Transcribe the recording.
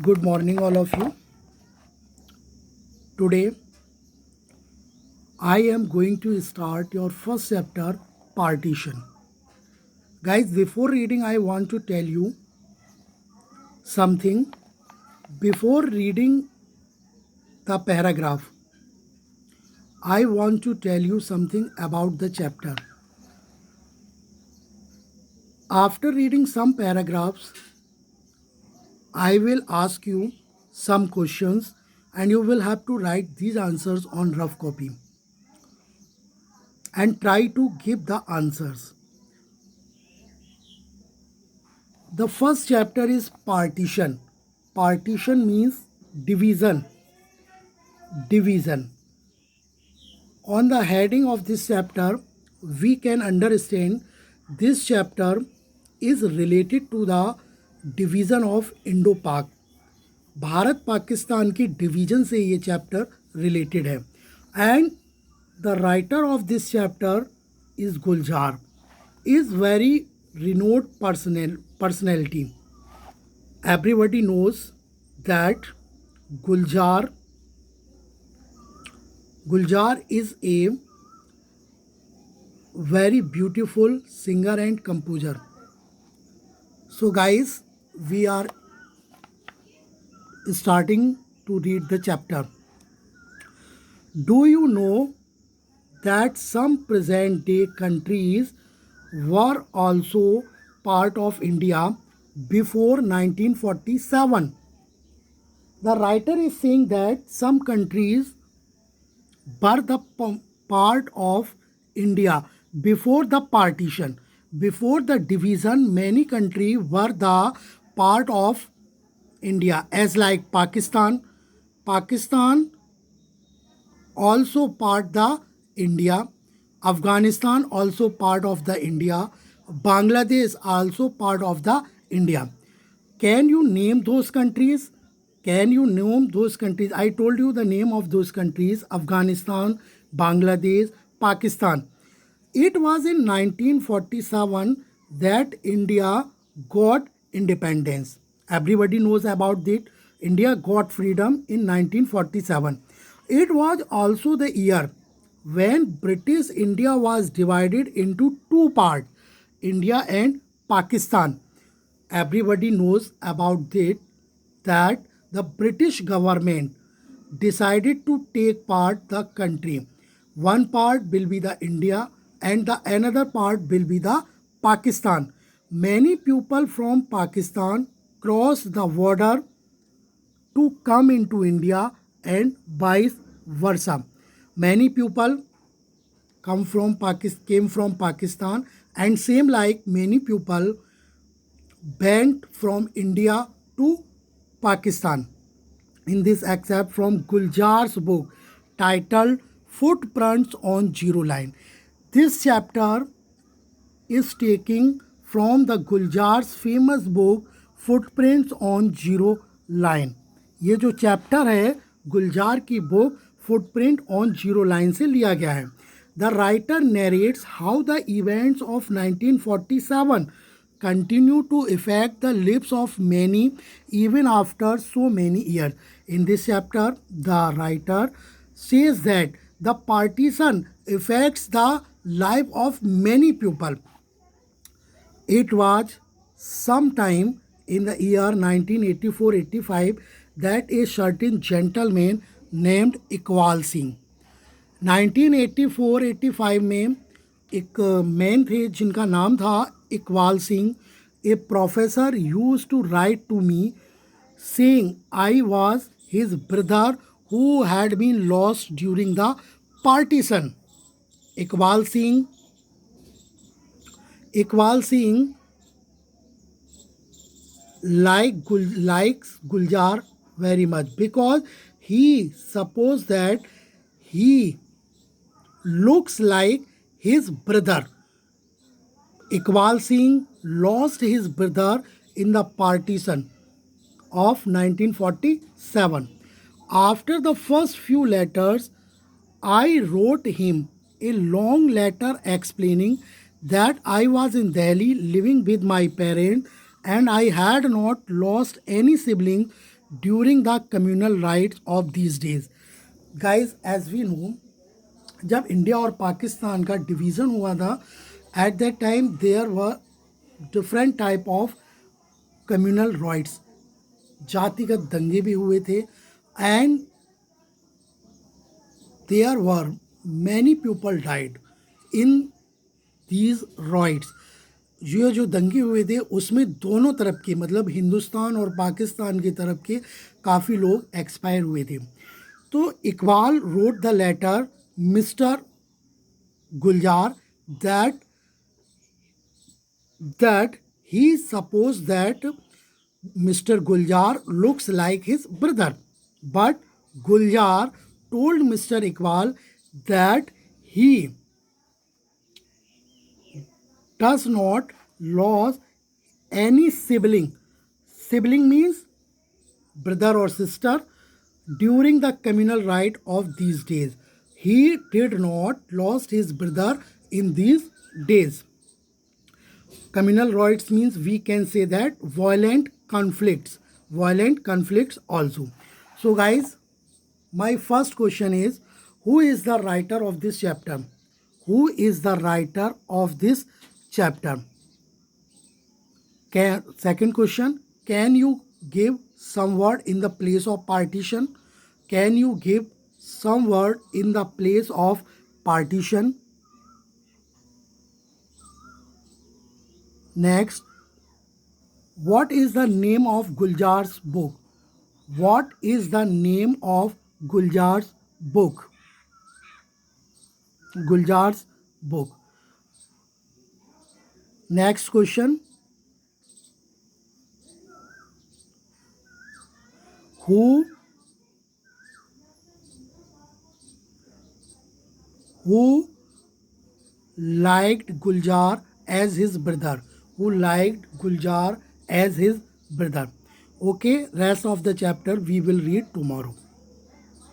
Good morning, all of you. Today, I am going to start your first chapter, Partition. Guys, before reading, I want to tell you something. Before reading the paragraph, I want to tell you something about the chapter. After reading some paragraphs, I will ask you some questions and you will have to write these answers on rough copy and try to give the answers. The first chapter is partition. Partition means division. Division. On the heading of this chapter, we can understand this chapter is related to the division of Indo-Pak. Bharat Pakistan की division से ये chapter related है and the writer of this chapter is Gulzar is very renowned personality. Everybody knows that Guljar is a very beautiful singer and composer. So guys, we are starting to read the chapter. Do you know that some present day countries were also part of India before 1947? The writer is saying that some countries were the part of India before the partition. Before the division, many countries were the part of India, as like Pakistan. Pakistan also part the India. Afghanistan also part of the India. Bangladesh also part of the India. Can you name those countries? Can you name those countries? I told you the name of those countries: Afghanistan, Bangladesh, Pakistan. It was in 1947 that India got independence. Everybody knows about it. India got freedom in 1947. It was also the year when British India was divided into two parts, India and Pakistan. Everybody knows about it that the British government decided to take part the country. One part will be the India and the another part will be the Pakistan. Many people from Pakistan crossed the border to come into India and vice versa. Many people came from Pakistan and same like many people went from India to Pakistan. In this excerpt from Guljar's book titled Footprints on Zero Line. This chapter is taking from the Guljar's famous book Footprints on Zero Line. ये जो chapter है गुलजार की book footprint on zero line से लिया गया है. The writer narrates how the events of 1947 continue to affect the lives of many even after so many years. In this chapter, the writer says that the partition affects the life of many people. It was sometime in the year 1984-85 that a certain gentleman named Iqbal Singh 1984-85 में एक man थे जिनका नाम था Iqbal Singh. A professor use to write to me saying I was his brother who had been lost during the partition. Iqbal Singh likes Guljar very much because he supposed that he looks like his brother. Iqbal Singh lost his brother in the partition of 1947. After the first few letters, I wrote him a long letter explaining that I was in Delhi living with my parents and I had not lost any sibling during the communal rights of these days. Guys, as we know, जब India और पाकिस्तान का division हुआ था, at that time there were different type of communal riots, जातिगत दंगे भी हुए थे, and there were many people died in these riots. ये जो दंगे हुए थे उसमें दोनों तरफ के, मतलब हिंदुस्तान और पाकिस्तान की तरफ के काफ़ी लोग एक्सपायर हुए थे। तो Iqbal wrote the letter mister Gulzar that he supposed that Mr. Guljar looks like his brother, but Guljar told Mr. Iqbal that he does not lose any sibling. Sibling means brother or sister during the communal right of these days. He did not lost his brother in these days. Communal rights means we can say that violent conflicts also. So guys, my first question is, who is the writer of this chapter? Who is the writer of this chapter? Second question, can you give some word in the place of partition? Can you give some word in the place of partition? Next, what is the name of Guljar's book? What is the name of Guljar's book? Guljar's book. Next question, who liked Guljar as his brother? Who liked Guljar as his brother? Okay, rest of the chapter we will read tomorrow.